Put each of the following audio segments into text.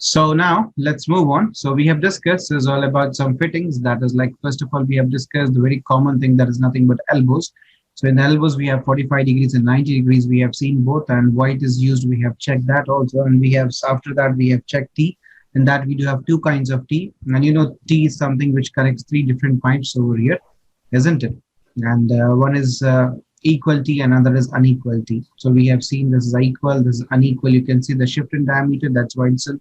So now let's move on. So we have discussed is all about some fittings. That is like, first of all, we have discussed the very common thing that is nothing but elbows. So in elbows, we have 45 degrees and 90 degrees. We have seen both, and white is used. We have checked that also. And we have, after that, we have checked T. In that we do have two kinds of T. And you know, T is something which connects three different pipes over here, isn't it? And one is equal T, another is unequal T. So we have seen this is equal, this is unequal. You can see the shift in diameter, that's why it's an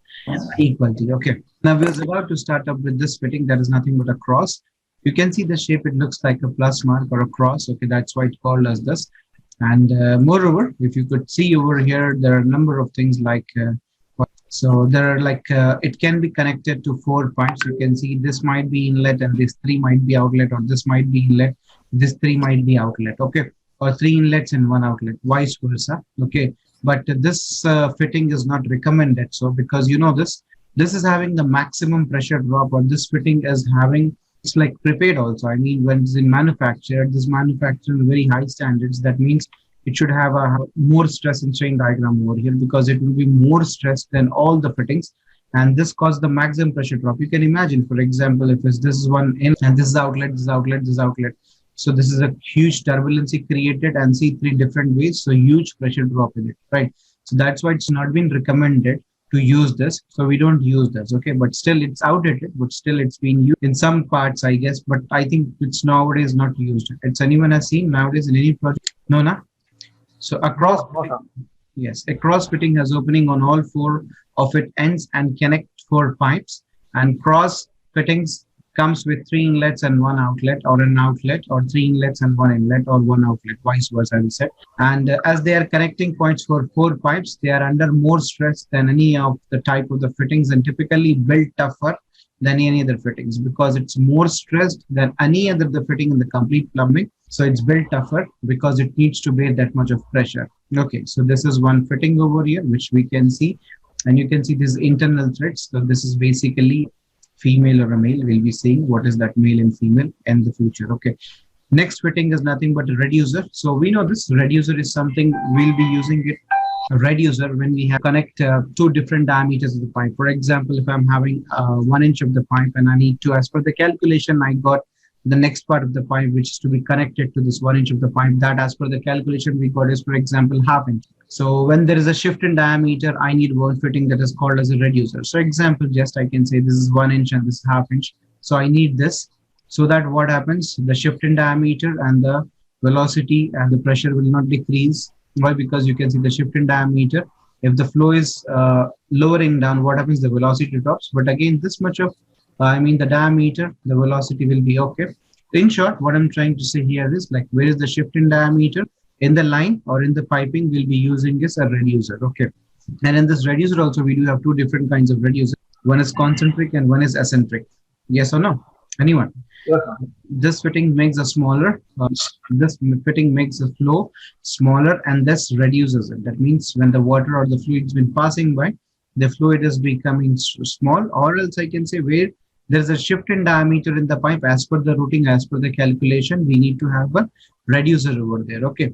equal T. Okay. Now we're about to start up with this fitting that is nothing but a cross. You can see the shape, it looks like a plus mark or a cross. Okay, that's why it's called as this. And moreover, if you could see over here, there are a number of things like, so there are like, it can be connected to 4 pipes. You can see this might be inlet and this 3 might be outlet, or this might be inlet, this 3 might be outlet. Okay. Or 3 inlets and 1 outlet, vice versa. Okay, but this fitting is not recommended. So because you know this is having the maximum pressure drop, or this fitting is having, it's like prepared also. I mean, when it's in manufacture, this manufactured in very high standards. That means it should have a more stress and strain diagram over here, because it will be more stressed than all the fittings, and this causes the maximum pressure drop. You can imagine, for example, if this is one in and this is outlet, this is outlet, this is outlet. So this is a huge turbulency created, and see 3 different ways. So huge pressure drop in it, right? So that's why it's not been recommended to use this. So we don't use this, okay? But still it's outdated, but still it's been used in some parts, I guess. But I think it's nowadays not used. It's anyone has seen nowadays in any project? No, no. So across, yes, a cross fitting has opening on all 4 of its ends and connect 4 pipes, and cross fittings comes with 3 inlets and 1 outlet, or an outlet, or 3 inlets and 1 inlet, or 1 outlet, vice versa, as I said. And as they are connecting points for 4 pipes, they are under more stress than any of the type of the fittings, and typically built tougher than any other fittings, because it's more stressed than any other the fitting in the complete plumbing. So it's built tougher because it needs to bear that much of pressure. Okay, so this is one fitting over here, which we can see, and you can see these internal threads. So this is basically female or a male. We'll be seeing what is that male and female in the future. Okay, next fitting is nothing but a reducer. So we know this reducer is something we'll be using it, a reducer, when we have connect 2 different diameters of the pipe. For example, if I'm having 1 inch of the pipe, and I need to, as per the calculation, I got the next part of the pipe which is to be connected to this 1 inch of the pipe, that as per the calculation we got is, for example, ½ inch. So when there is a shift in diameter, I need one fitting that is called as a reducer. So example, just I can say this is 1 inch and this is ½ inch. So I need this, so that what happens, the shift in diameter and the velocity and the pressure will not decrease. Why? Because you can see the shift in diameter. If the flow is lowering down, what happens? The velocity drops. But again, this much of, the diameter, the velocity will be okay. In short, what I'm trying to say here is, like, where is the shift in diameter? In the line or in the piping, we'll be using this a reducer. Okay. And in this reducer also, we do have 2 different kinds of reducer. One is concentric and one is eccentric. Yes or no? Anyone? Yes. This fitting makes a smaller, this fitting makes the flow smaller, and this reduces it. That means when the water or the fluid's been passing by, the fluid is becoming small, or else I can say where there's a shift in diameter in the pipe, as per the routing, as per the calculation, we need to have a reducer over there. Okay.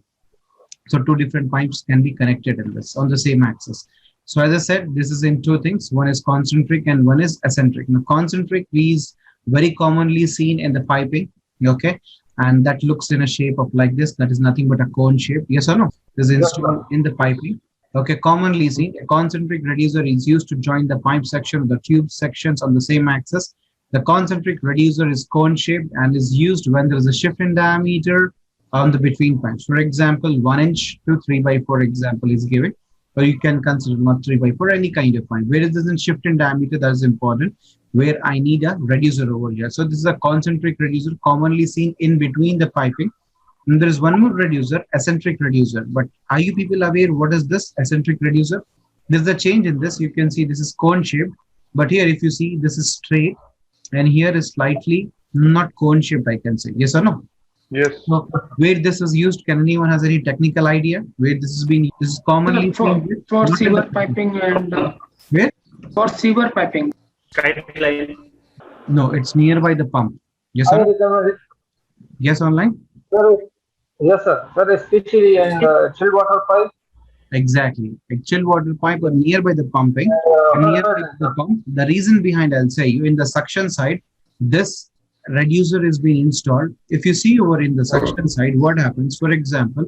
So 2 different pipes can be connected in this on the same axis. So as I said, this is in 2 things. One is concentric and one is eccentric. Now concentric is very commonly seen in the piping. Okay. And that looks in a shape of like this. That is nothing but a cone shape. Yes or no? This is installed in the piping. Okay. Commonly seen. A concentric reducer is used to join the pipe section or the tube sections on the same axis. The concentric reducer is cone shaped and is used when there is a shift in diameter on the between pipes. For example, 1 inch to 3/4 example is given, or you can consider not 3/4, any kind of pipe. Where it doesn't shift in diameter, that is important, where I need a reducer over here. So this is a concentric reducer commonly seen in between the piping. And there is one more reducer, eccentric reducer. But are you people aware what is this eccentric reducer? There's a change in this. You can see this is cone shaped, but here if you see this is straight, and here is slightly not cone shaped, I can say. Yes or no? Yes. So where this is used, can anyone has any technical idea where this is being used? This is commonly for sewer piping and where? For sewer piping. No, it's nearby the pump. Yes or yes, online? Sir, yes, sir. Sir, especially in chilled water pipe. Exactly. A chill water pipe or nearby the pumping, and nearby the pump. The reason behind, I'll say you, in the suction side, this reducer is being installed. If you see over in the suction side, what happens? For example,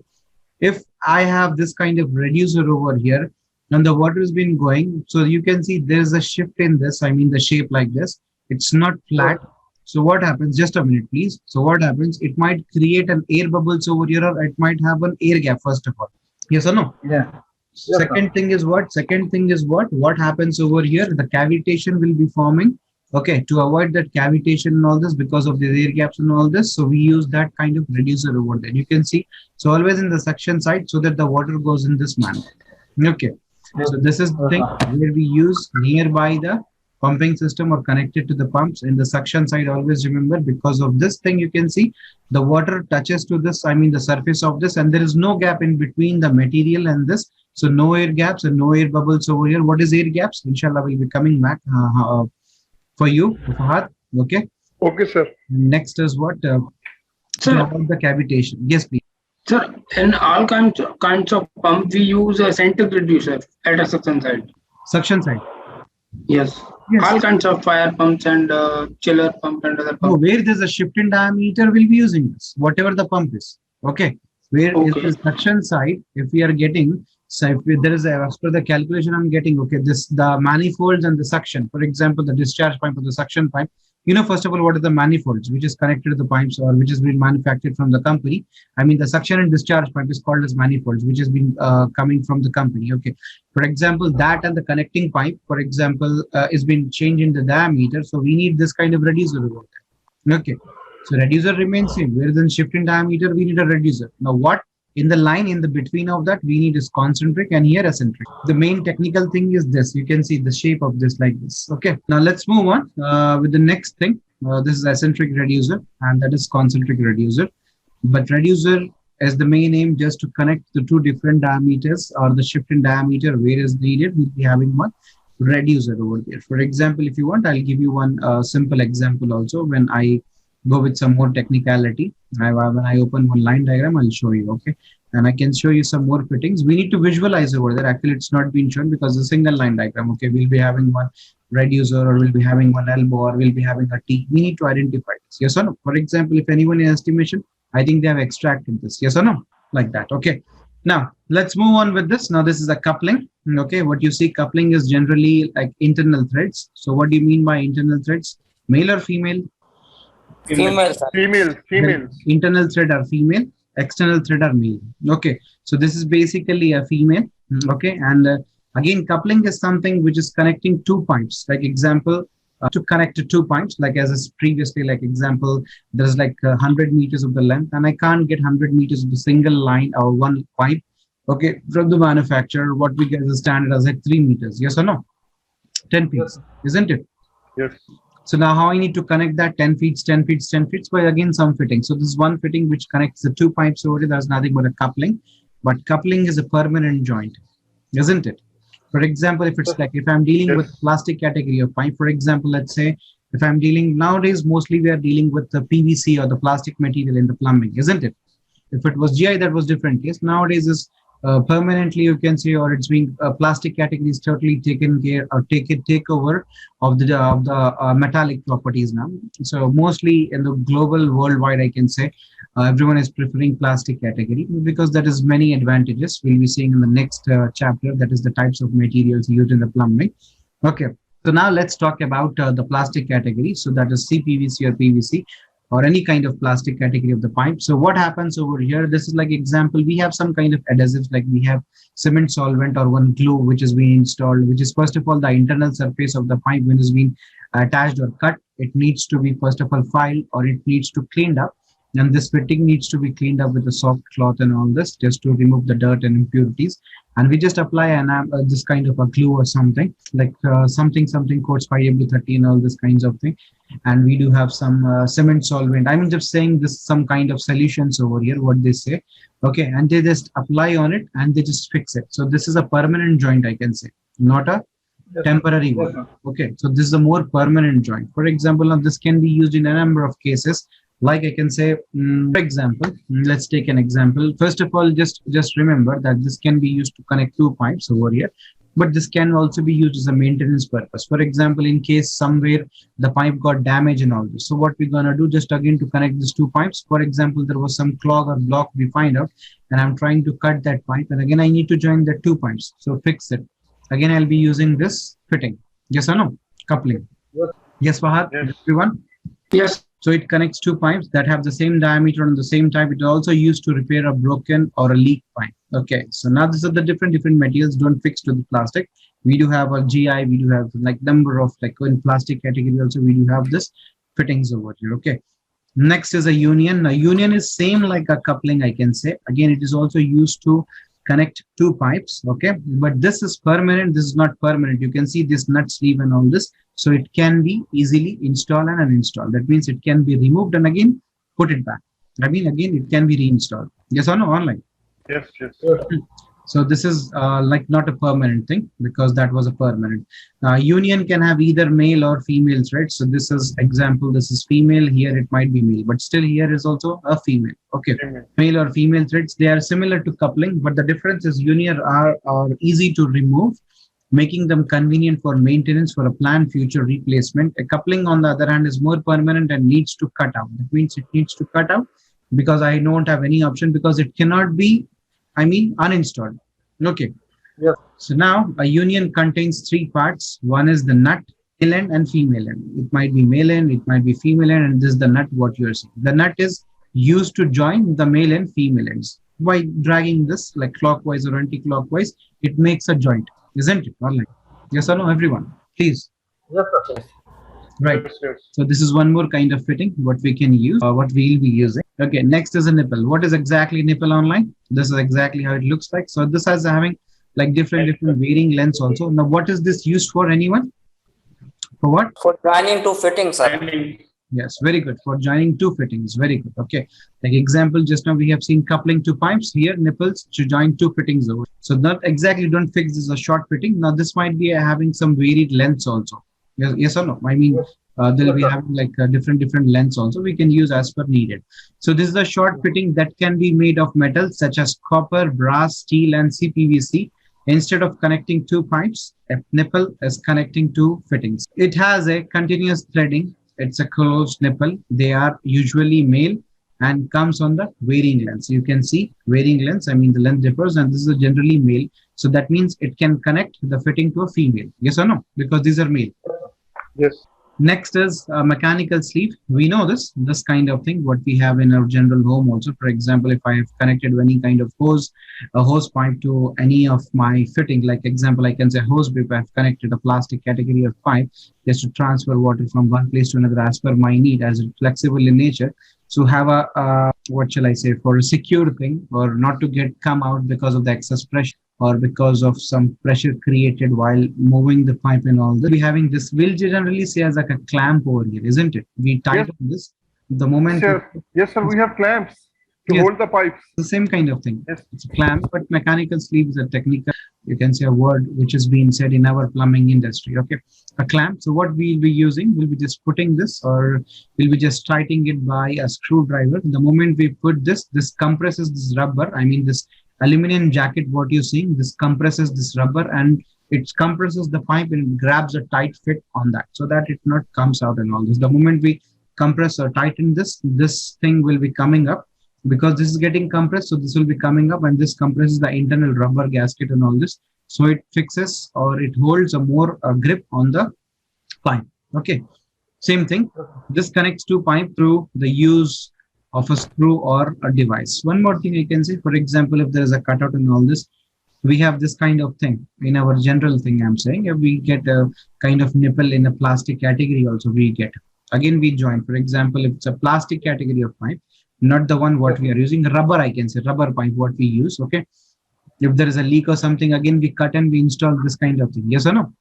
if I have this kind of reducer over here and the water has been going, so you can see there's a shift in this. I mean, the shape like this. It's not flat. So what happens? Just a minute, please. So what happens? It might create an air bubbles over here, or it might have an air gap, first of all. Yes or no? Yeah. Second thing is what? Second thing is what? What happens over here? The cavitation will be forming. Okay, to avoid that cavitation and all this because of the air gaps and all this, so we use that kind of reducer over there. You can see, so always in the suction side so that the water goes in this manner. Okay, so this is the thing where we use nearby the pumping system or connected to the pumps. In the suction side, always remember, because of this thing, you can see the water touches to this, I mean the surface of this, and there is no gap in between the material and this. So no air gaps and no air bubbles over here. What is air gaps? Inshallah, we'll be coming back for you, Fahad. Okay. Okay, sir. Next is what? Sir. About the cavitation. Yes, please. Sir, in all kinds of pump, we use a eccentric reducer at a suction side. Suction side. Yes. Yes. All kinds of fire pumps and chiller pump and other No, pumps. where there's a shift in diameter, we'll be using this, whatever the pump is. Okay. Where is Okay. the suction side? If we are getting, so if there is a, as per the calculation I'm getting, okay, this the manifolds and the suction. For example, the discharge pipe or the suction pipe. You know, first of all, what are the manifolds which is connected to the pipes or which has been manufactured from the company? I mean, the suction and discharge pipe is called as manifolds, which has been coming from the company. Okay. For example, that and the connecting pipe, for example, is been changed in the diameter. So we need this kind of reducer over there. Okay. So reducer remains same. Whereas in shift in diameter, we need a reducer. Now what? In the line in the between of that, we need is concentric and here eccentric. The main technical thing is this. You can see the shape of this like this. Okay. Now let's move on with the next thing. This is eccentric reducer and that is concentric reducer. But reducer as the main aim just to connect the two different diameters or the shift in diameter where is needed. We'll be having one reducer over there. For example, if you want, I'll give you one simple example also when I go with some more technicality. When I open one line diagram, I'll show you. Okay. And I can show you some more fittings. We need to visualize over there. Actually, it's not been shown because the single line diagram. Okay. We'll be having one reducer or we'll be having one elbow or we'll be having a T. We need to identify this. Yes or no? For example, if anyone in estimation, I think they have extracted this. Yes or no? Like that. Okay. Now, let's move on with this. Now, this is a coupling. Okay. What you see, coupling is generally like internal threads. So what do you mean by internal threads? Male or female? Female, sir. Female. Internal thread are female, external thread are male. Okay, so this is basically a female. Okay, and again, coupling is something which is connecting two pipes. Like example, to connect to two pipes, like as is previously, like example, there's like 100 meters of the length, and I can't get 100 meters of the single line or one pipe. Okay, from the manufacturer, what we get as a standard as like 3 meters. Yes or no? 10 feet, isn't it? Yes. So now how I need to connect that 10 feet, 10 feet, 10 feet by again some fitting. So this is one fitting which connects the two pipes over there. That's nothing but a coupling. But coupling is a permanent joint, isn't it? For example, if it's like if I'm dealing with plastic category of pipe, for example, let's say if I'm dealing nowadays, mostly we are dealing with the PVC or the plastic material in the plumbing, isn't it? If it was GI, that was different case. Nowadays is permanently you can say, or it's being plastic categories totally taken care or take over of the metallic properties now. So mostly in the global worldwide, I can say everyone is preferring plastic category because that is many advantages we'll be seeing in the next chapter. That is the types of materials used in the plumbing. Okay, so now let's talk about the plastic category. So that is CPVC or PVC or any kind of plastic category of the pipe. So what happens over here, this is like example, we have some kind of adhesives, like we have cement solvent or one glue which is being installed, which is first of all the internal surface of the pipe when it's being attached or cut. It needs to be first of all filed or it needs to cleaned up. And this fitting needs to be cleaned up with a soft cloth and all this just to remove the dirt and impurities. And we just apply this kind of a glue or something like something coats 5W30 and all this kinds of thing. And we do have some cement solvent. I'm just saying this some kind of solutions over here, what they say. Okay, and they just apply on it and they just fix it. So this is a permanent joint, I can say, not a temporary one. Okay, so this is a more permanent joint. For example, now this can be used in a number of cases. Like I can say, for example, let's take an example. First of all, just remember that this can be used to connect two pipes over here, but this can also be used as a maintenance purpose. For example, in case somewhere the pipe got damaged and all this. So what we're gonna do, just again to connect these two pipes. For example, there was some clog or block we find out, and I'm trying to cut that pipe, and again I need to join the two pipes. So fix it. Again, I'll be using this fitting. Yes or no? Coupling. Yes, Fahad. Yes. Everyone. Yes. So it connects two pipes that have the same diameter and the same type. It is also used to repair a broken or a leak pipe. Okay. So now these are the different materials. Don't fix to the plastic. We do have a GI. We do have like number of like in plastic category also. We do have this fittings over here. Okay. Next is a union. A union is same like a coupling, I can say. Again, it is also used to connect two pipes. Okay. But this is permanent. This is not permanent. You can see this nut sleeve and all this. So it can be easily installed and uninstalled. That means it can be removed and again put it back. I mean, again, it can be reinstalled. Yes or no? Online. Yes, yes. So this is like not a permanent thing because that was a permanent. Union can have either male or female threads. So this is example. This is female. Here it might be male, but still here is also a female. Okay, male or female threads. They are similar to coupling, but the difference is union are easy to remove, making them convenient for maintenance for a planned future replacement. A coupling, on the other hand, is more permanent and needs to cut out. That means it needs to cut out because I don't have any option because it cannot be, uninstalled. Okay. Yeah. So now a union contains three parts. One is the nut, male end and female end. It might be male end, it might be female end, and this is the nut what you're seeing. The nut is used to join the male and female ends. By dragging this like clockwise or anti-clockwise, it makes a joint. Isn't it? All right. Yes or no, everyone? Please. Yes, sir. Right. Yes, yes. So this is one more kind of fitting what we can use or what we'll be using. Okay, next is a nipple. What is exactly nipple online? This is exactly how it looks like. So this has having like different varying lengths also. Now what is this used for, anyone? For what? For joining two fittings, sir. Yes, very good. For joining two fittings, very good. Okay. Like example, just now we have seen coupling two pipes, here nipples to join two fittings over. So not exactly, don't fix this as a short fitting. Now this might be having some varied lengths also. Yes or no? I mean, they'll be having like different lengths also. We can use as per needed. So this is a short fitting that can be made of metals such as copper, brass, steel, and CPVC. Instead of connecting two pipes, a nipple is connecting two fittings. It has a continuous threading. It's a closed nipple. They are usually male and comes on the varying lengths. You can see varying lengths. I mean, the length differs, and this is generally male. So that means it can connect the fitting to a female. Yes or no? Because these are male. Yes. Next is a mechanical sleeve. We know this kind of thing, what we have in our general home also. For example, if I have connected any kind of hose, a hose pipe to any of my fitting, like example, I can say hose pipe, I've connected a plastic category of pipe just to transfer water from one place to another as per my need, as it's flexible in nature. So have a, what shall I say, for a secure thing or not to come out because of the excess pressure or because of some pressure created while moving the pipe and all that. We having this, we'll generally say as like a clamp over here, isn't it? We tighten this the moment. Yes, sir. We have clamps to hold the pipes. The same kind of thing. Yes. It's a clamp, but mechanical sleeve is a technical, you can say a word which is being said in our plumbing industry. Okay. A clamp. So what we'll be using, we'll be just putting this or we'll be just tightening it by a screwdriver. The moment we put this compresses this rubber. I mean, this aluminum jacket, what you're seeing, this compresses this rubber and it compresses the pipe and grabs a tight fit on that so that it not comes out and all this. The moment we compress or tighten this thing will be coming up because this is getting compressed. So this will be coming up and this compresses the internal rubber gasket and all this. So it fixes or it holds a more grip on the pipe. Okay. Same thing. This connects to pipe through the use of a screw or a device. One more thing I can say, for example, if there is a cutout and all this, we have this kind of thing in our general thing. I'm saying if we get a kind of nipple in a plastic category also we get. Again, we join. For example, if it's a plastic category of pipe, not the one what we are using, rubber, I can say rubber pipe what we use. Okay. If there is a leak or something, again, we cut and we install this kind of thing. Yes or no?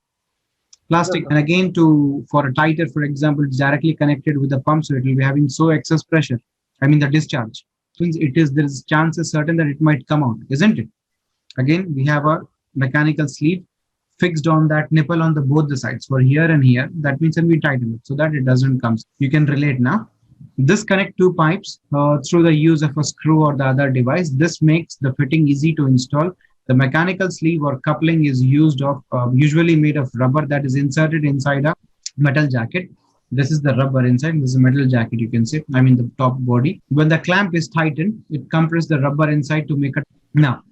Plastic. And again, for a tighter, for example, it's directly connected with the pump. So it will be having so excess pressure. I mean, the discharge means there is chances certain that it might come out, isn't it? Again, we have a mechanical sleeve fixed on that nipple on both the sides for here and here. That means when we tighten it so that it doesn't come. You can relate now. This connect two pipes through the use of a screw or the other device. This makes the fitting easy to install. The mechanical sleeve or coupling is used of usually made of rubber that is inserted inside a metal jacket. This is the rubber inside. This is a metal jacket, you can see. I mean the top body. When the clamp is tightened, it compresses the rubber inside to make it. Now,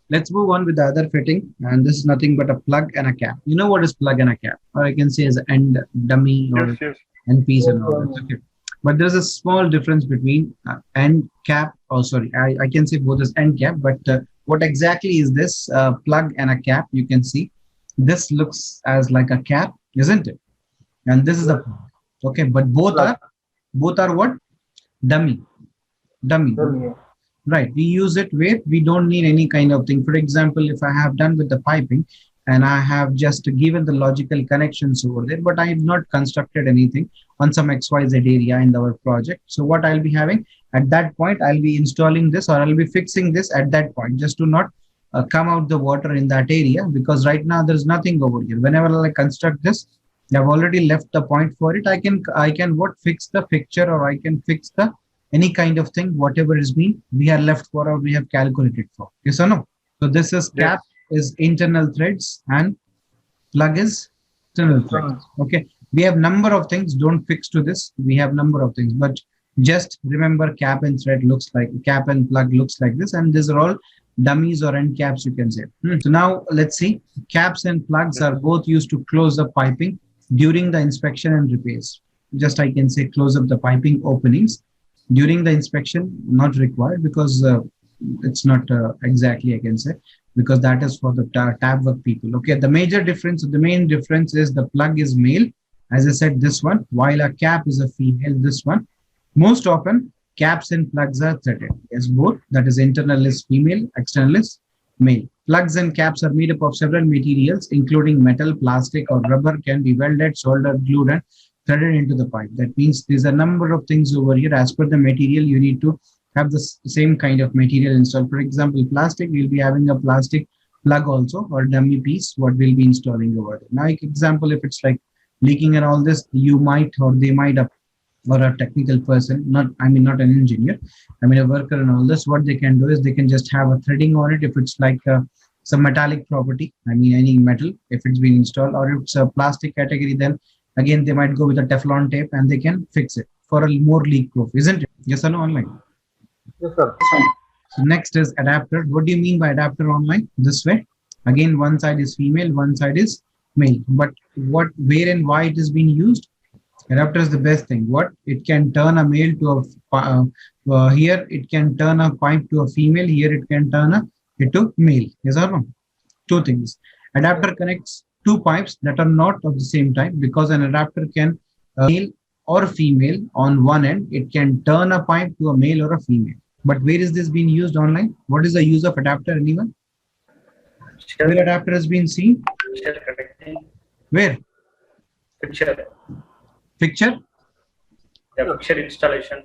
let's move on with the other fitting. And this is nothing but a plug and a cap. You know what is plug and a cap? Or I can say as end dummy or Yes, yes. end piece and all that. Okay. But there's a small difference between end cap. Oh, sorry. I can say both as end cap. But what exactly is this plug and a cap? You can see this looks as like a cap, isn't it? And this is the plug. Okay, but both are what? Dummy. Right. We use it where we don't need any kind of thing. For example, if I have done with the piping and I have just given the logical connections over there, but I have not constructed anything on some XYZ area in our project. So what I'll be having at that point, I'll be installing this or I'll be fixing this at that point just to not come out the water in that area, because right now there's nothing over here. Whenever I construct this, I've already left the point for it. I can what fix the fixture or I can fix the any kind of thing, whatever is been we are left for or we have calculated for. Yes or no? So this is cap is internal threads and plug is external threads. Okay. We have number of things. Don't fix to this. We have number of things, but just remember cap and thread looks like cap and plug looks like this, and these are all dummies or end caps, you can say. So now let's see. Caps and plugs are both used to close the piping during the inspection and repairs. Just I can say close up the piping openings during the inspection, not required because it's not exactly I can say, because that is for the tab work people. Okay, the main difference is the plug is male, as I said, this one, while a cap is a female, this one. Most often caps and plugs are threaded. Yes, both, that is internal is female, external is male. Plugs and caps are made up of several materials, including metal, plastic, or rubber, can be welded, soldered, glued, and threaded into the pipe. That means there's a number of things over here. As per the material, you need to have the same kind of material installed. For example, plastic, we'll be having a plastic plug also, or dummy piece, what we'll be installing over there. Now, like example, if it's like leaking and all this, you might or they might have, or a technical person, not an engineer, a worker and all this, what they can do is they can just have a threading on it if it's like some metallic property, any metal, if it's been installed, or if it's a plastic category, then again they might go with a Teflon tape and they can fix it for a more leak proof, isn't it? Yes or no, online? Yes, sir. So next is adapter. What do you mean by adapter online? This way. Again, one side is female, one side is male. But where and why it is being used? Adapter is the best thing. What? It can turn a male to a, here it can turn a pipe to a female, here it can turn it to male. Yes or no? Two things. Adapter connects two pipes that are not of the same type, because an adapter can male or female on one end. It can turn a pipe to a male or a female. But where is this being used online? What is the use of adapter, anyone? Where adapter has been seen? Where? Picture? Yeah, picture installation.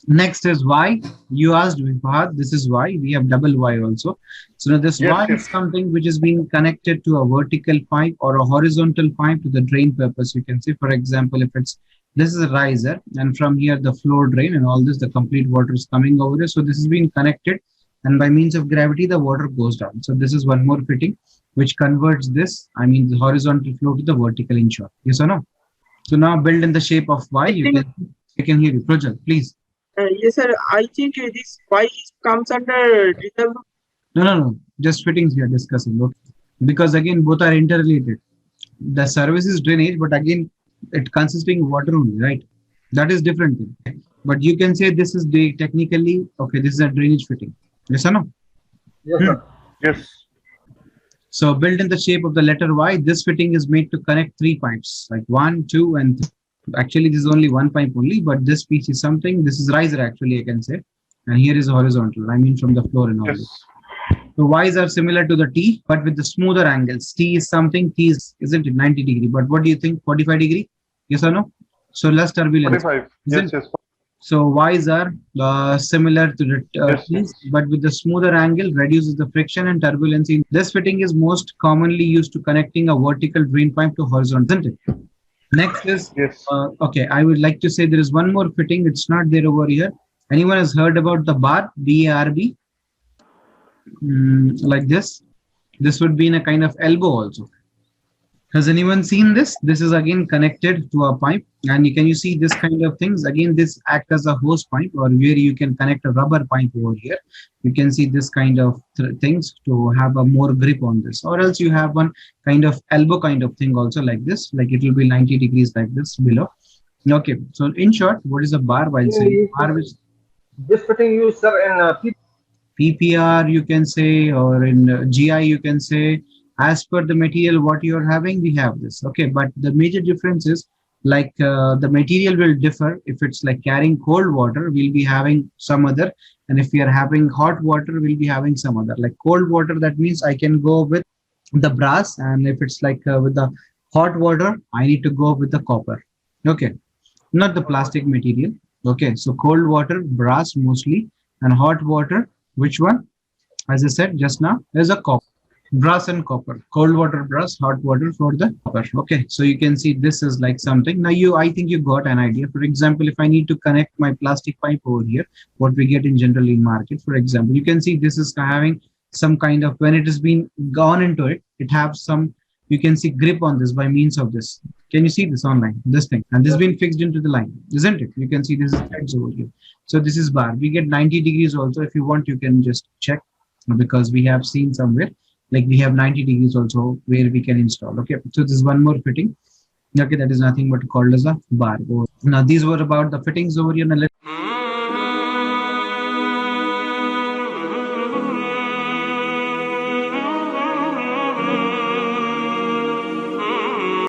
Next is Y. You asked Fahad, this is Y. We have double Y also. So now this Y is something which is being connected to a vertical pipe or a horizontal pipe to the drain purpose. You can see, for example, if this is a riser, and from here the floor drain and all this, the complete water is coming over here. So this is being connected, and by means of gravity, the water goes down. So this is one more fitting which converts this, the horizontal flow to the vertical in short. Yes or no? So now build in the shape of Y. I can hear you. Project, please. Yes, sir. I think this Y comes under detail. No. Just fittings we are discussing. Okay? Because again, both are interrelated. The service is drainage, but again, it consisting of water only, right? That is different thing. But you can say this is technically, okay, this is a drainage fitting. Yes or no? Yes, sir. Yes. So built in the shape of the letter Y, this fitting is made to connect three pipes, like 1, 2, and 3. Actually, this is only one pipe only, but this piece is something. This is riser, actually, I can say. And here is horizontal, from the floor and all this. So Y's are similar to the T, but with the smoother angles. T is something, T is, isn't it, 90 degree. But what do you think, 45 degree? Yes or no? So less turbulence. 45. Yes. So Y's are similar to the T's, but with the smoother angle, reduces the friction and turbulence. This fitting is most commonly used to connecting a vertical drain pipe to horizontal, isn't it? Next is, Yes. okay, I would like to say there is one more fitting. It's not there over here. Anyone has heard about the bar, B-A-R-B? Like this. This would be in a kind of elbow also. Has anyone seen this? This is again connected to a pipe, and can you see this kind of things? Again, this act as a hose pipe, or where you can connect a rubber pipe over here. You can see this kind of things to have a more grip on this, or else you have one kind of elbow kind of thing also like this, like it will be 90 degrees like this below. Okay, so in short, what is a bar? While saying bar, which This fitting used, sir, in PPR you can say, or in GI you can say. As per the material what you are having, we have this. Okay, but the major difference is like the material will differ. If it's like carrying cold water, we'll be having some other, and if we are having hot water, we'll be having some other. Like cold water, that means I can go with the brass, and if it's like with the hot water, I need to go with the copper. Okay, not the plastic material. Okay, so cold water, brass mostly, and hot water, which one? As I said just now, is a copper. Brass and copper. Cold water brass, hot water for the copper. Okay, so you can see this is like something. Now I think you got an idea. For example, if I need to connect my plastic pipe over here, what we get in generally in market, for example, you can see this is having some kind of, when it has been gone into it, it have some, you can see grip on this by means of this. Can you see this online? This thing, and this has been fixed into the line, isn't it? You can see this is threads over here. So this is bar. We get 90 degrees also. If you want, you can just check, because we have seen somewhere like we have 90 degrees also where we can install. Okay, so this is one more fitting. Okay, that is nothing but called as a bar. Now these were about the fittings over here. Now let's